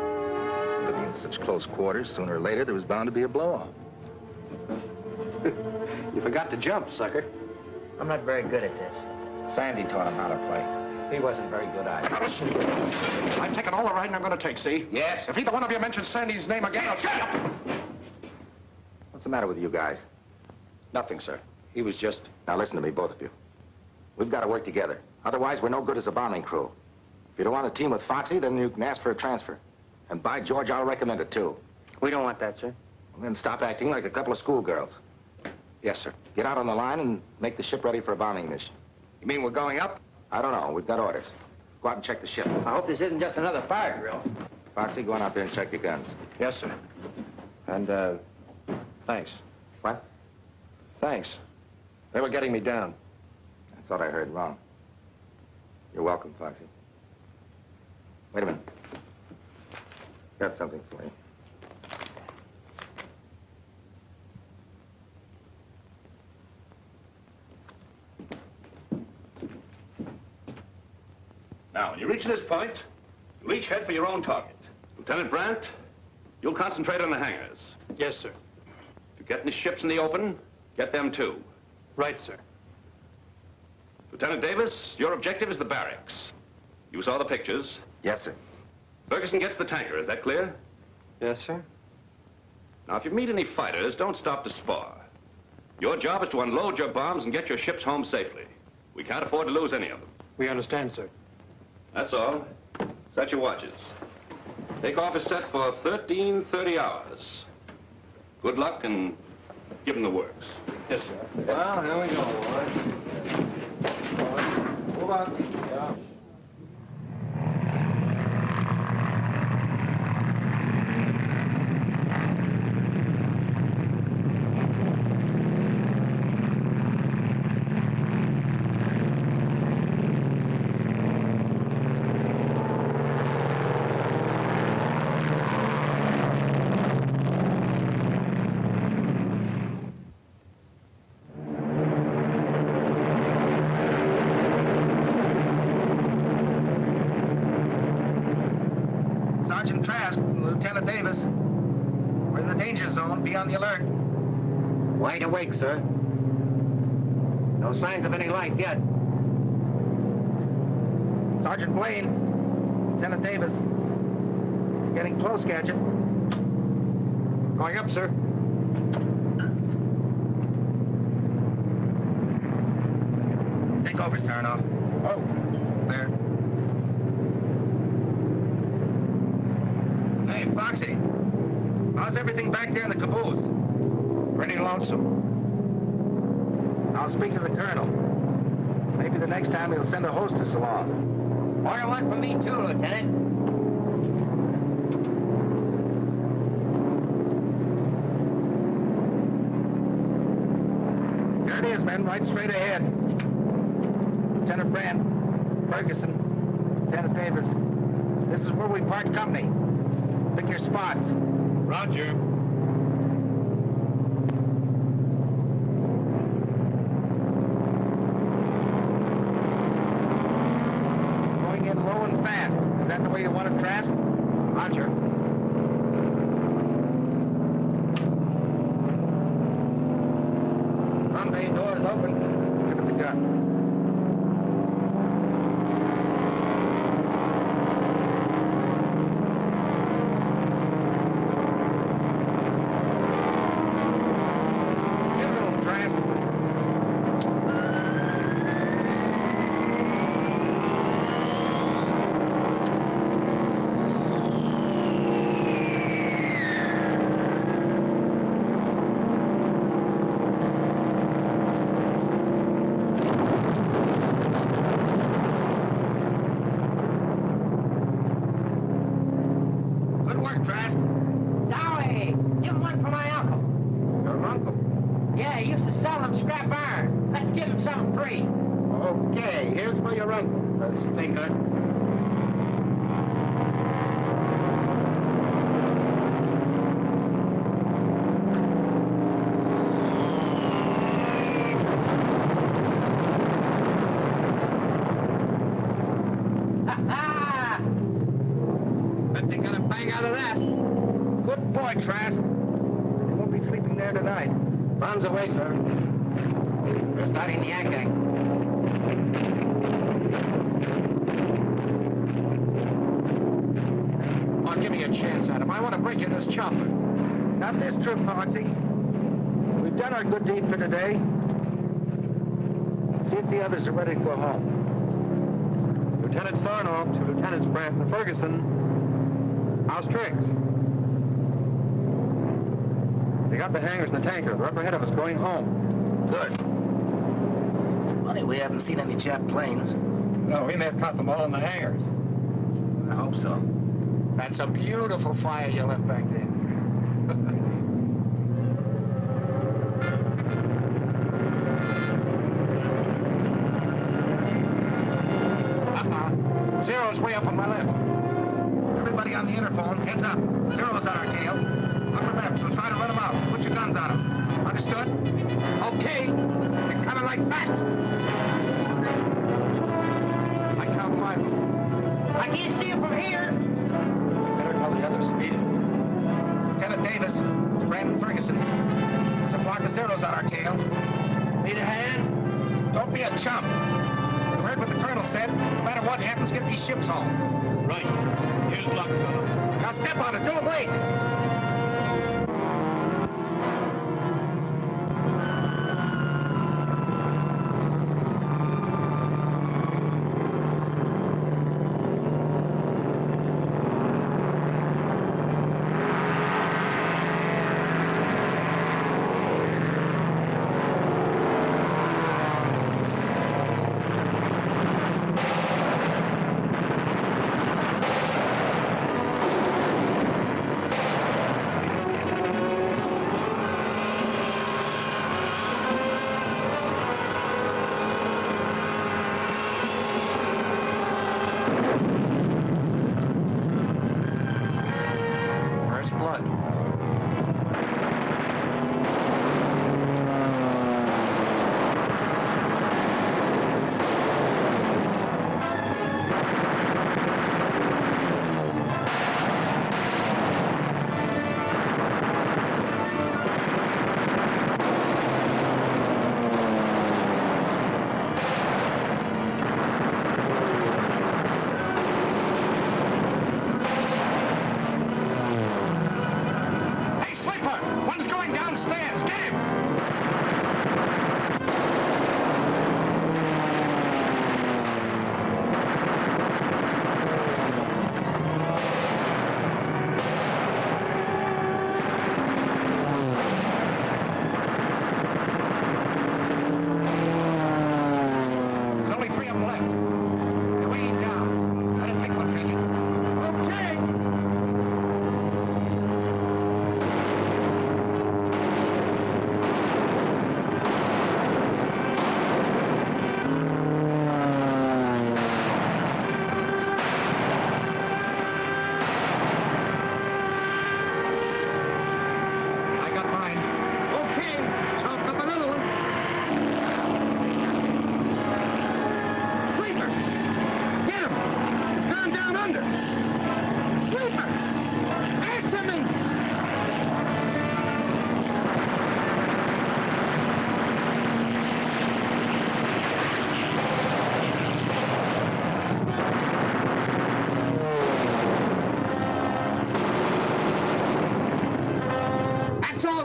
But in such close quarters, sooner or later, there was bound to be a blow-off. You forgot to jump, sucker. I'm not very good at this. Sandy taught him how to play. He wasn't very good either. Listen, I've taken all the riding I'm going to take, see? Yes? If either one of you mentions Sandy's name again, I'll... Shut up! What's the matter with you guys? Nothing, sir. He was just... Now listen to me, both of you. We've got to work together. Otherwise, we're no good as a bombing crew. If you don't want to team with Foxy, then you can ask for a transfer. And by George, I'll recommend it, too. We don't want that, sir. Well, then stop acting like a couple of schoolgirls. Yes, sir. Get out on the line and make the ship ready for a bombing mission. You mean we're going up? I don't know. We've got orders. Go out and check the ship. I hope this isn't just another fire drill. Foxy, go on out there and check your guns. Yes, sir. And, thanks. What? Thanks. They were getting me down. I thought I heard wrong. You're welcome, Foxy. Wait a minute. Got something for you. Now, when you reach this point, you'll each head for your own target. Lieutenant Brandt, you'll concentrate on the hangars. Yes, sir. If you get any ships in the open, get them too. Right, sir. Lieutenant Davis, your objective is the barracks. You saw the pictures. Yes, sir. Ferguson gets the tanker, is that clear? Yes, sir. Now, if you meet any fighters, don't stop to spar. Your job is to unload your bombs and get your ships home safely. We can't afford to lose any of them. We understand, sir. That's all. Set your watches. Takeoff is set for 13:30 hours. Good luck and give them the works. Yes, sir. Well, here we go, boys. Move on. Yeah. Sergeant Trask, Lieutenant Davis. We're in the danger zone. Be on the alert. Wide awake, sir. No signs of any life yet. Sergeant Blaine, Lieutenant Davis. Getting close, Gadget. Going up, sir. Take over, Sarnoff. Oh. There. Hey, Foxy. How's everything back there in the caboose? Pretty lonesome. I'll speak to the colonel. Maybe the next time he'll send a hostess along. Order one for me, too, Lieutenant. There it is, men, right straight ahead. Lieutenant Brandt, Ferguson, Lieutenant Davis. This is where we part company. Pick your spots. Roger. Going in low and fast. Is that the way you want it, Trask? Roger. Front bay door is open. Look at the gun. Good work, Trask. Sorry. Give him one for my uncle. Your uncle. Yeah, he used to sell them scrap iron. Let's give him something free. Okay, here's for your uncle, the stinker. Ha ha! Bet they got a bang out of that. right, Trask? They won't be sleeping there tonight. Bombs away, sir. We're starting the acting. Oh, give me a chance, Adam. I want to break in this chopper. Not this trip, Foxy. We've done our good deed for today. See if the others are ready to go home. Lieutenant Sarnoff to Lieutenants Brandt and Ferguson. How's tricks? They got the hangars and the tanker. They're up ahead of us going home. Good. Funny, we haven't seen any Jap planes. No, we may have caught them all in the hangars. I hope so. That's a beautiful fire you left back there. Zero's way up on my left. Everybody on the interphone, heads up. Zero's on our tail. Upper left, we'll try to run them out. Put your guns on them. Understood? Okay. They're coming like bats. I count 5 of them. I can't see him from here. Better tell the others to meet him. Lieutenant Davis to Brandon Ferguson. There's a flock of Zeros on our tail. Need a hand? Don't be a chump. You heard what the colonel said. No matter what happens, get these ships home. Right. Here's luck, fellas. Now step on it. Don't wait.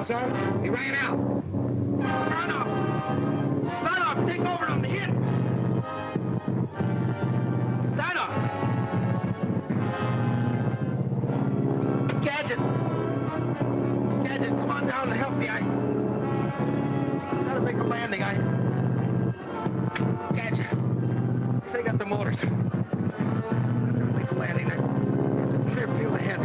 Sir. He ran out. Son of! Take over on the hit! Son of! Gadget! Gadget, come on down and help me. I gotta make a landing. Gadget, they got the motors. I gotta make a landing. There's a clear field ahead.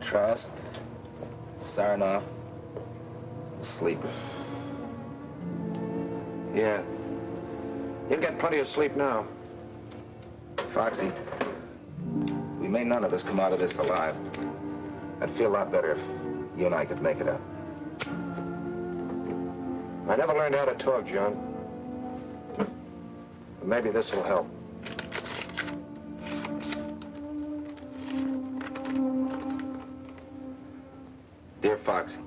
Trask, Sarnoff, sleeping. Yeah. You'll get plenty of sleep now. Foxy, we may none of us come out of this alive. I'd feel a lot better if you and I could make it up. I never learned how to talk, John. But maybe this will help. Dear Foxy,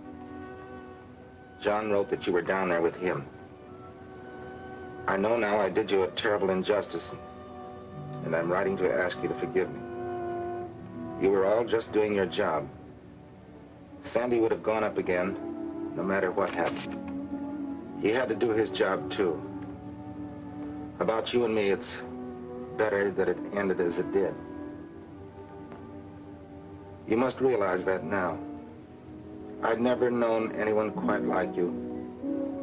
John wrote that you were down there with him. I know now I did you a terrible injustice, and I'm writing to ask you to forgive me. You were all just doing your job. Sandy would have gone up again, no matter what happened. He had to do his job, too. About you and me, it's better that it ended as it did. You must realize that now. I'd never known anyone quite like you,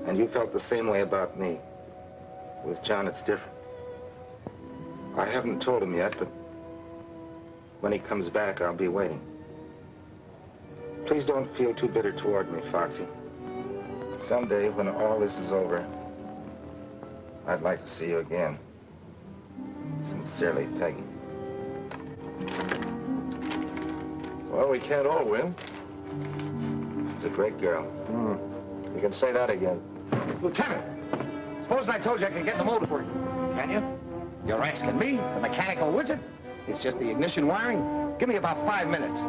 and you felt the same way about me. With John, it's different. I haven't told him yet, but when he comes back, I'll be waiting. Please don't feel too bitter toward me, Foxy. Someday, when all this is over, I'd like to see you again. Sincerely, Peggy. Well, we can't all win. She's a great girl. You can say that again. Lieutenant, suppose I told you I could get the motor for you. Can you? You're asking me, the mechanical wizard? It's just the ignition wiring. Give me about 5 minutes.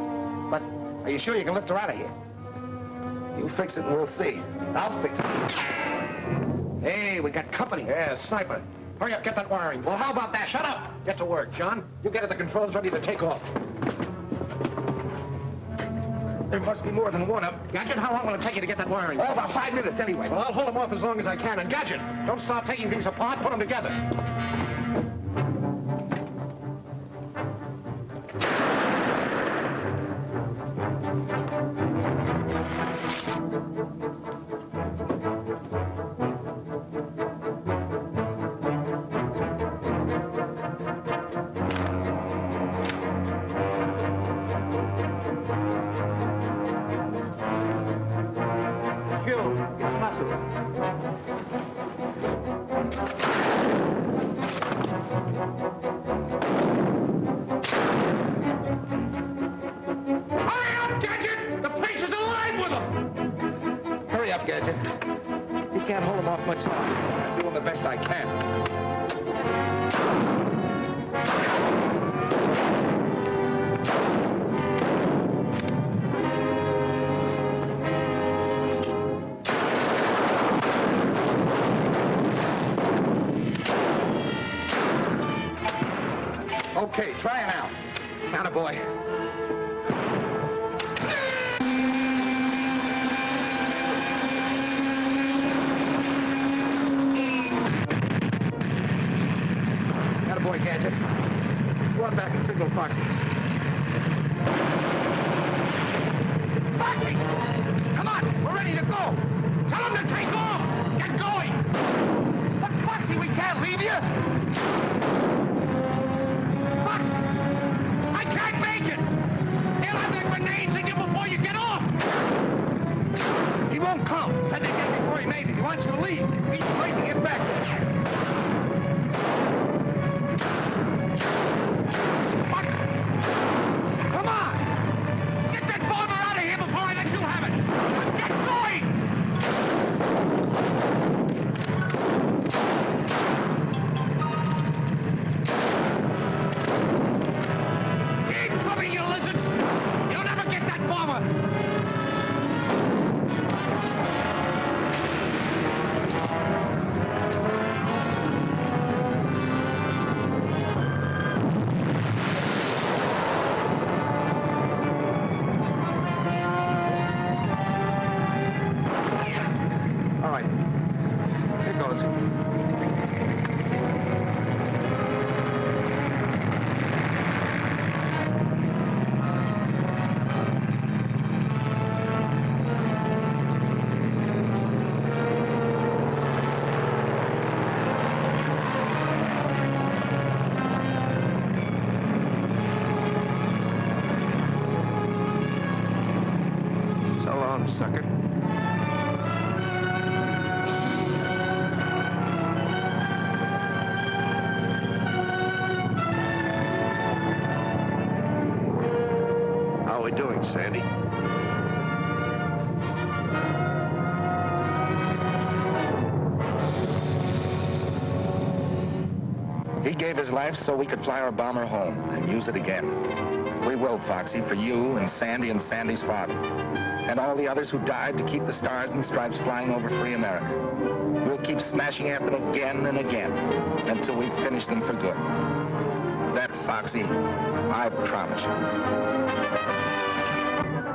But are you sure you can lift her out of here? You fix it and we'll see. I'll fix it. Hey, we got company. Yeah, sniper. Hurry up, get that wiring. Well, how about that? Shut up! Get to work, John. You get at the controls ready to take off. There must be more than one of them. Gadget, how long will it take you to get that wiring? Oh, about 5 minutes anyway. Well, I'll hold them off as long as I can. And Gadget, don't start taking things apart. Put them together. Okay, try it out. Attaboy. Attaboy, Gadget. Go on back and signal Foxy. Foxy! Come on, we're ready to go. Tell him to take off. Get going. But Foxy, we can't leave you. I can't make it! They'll have their grenades in you before you get off! He won't come. Said they did before he made it. He wants you to leave. He's placing it back. What? Come on! Get that bomber out of here before I let you have it! Get going! You lizards! You'll never get that bomber! All right. sucker. How are we doing, Sandy? He gave his life so we could fly our bomber home and use it again. We will, Foxy, for you and Sandy and Sandy's father. And all the others who died to keep the stars and stripes flying over free America. We'll keep smashing at them again and again until we finish them for good. That, Foxy, I promise you.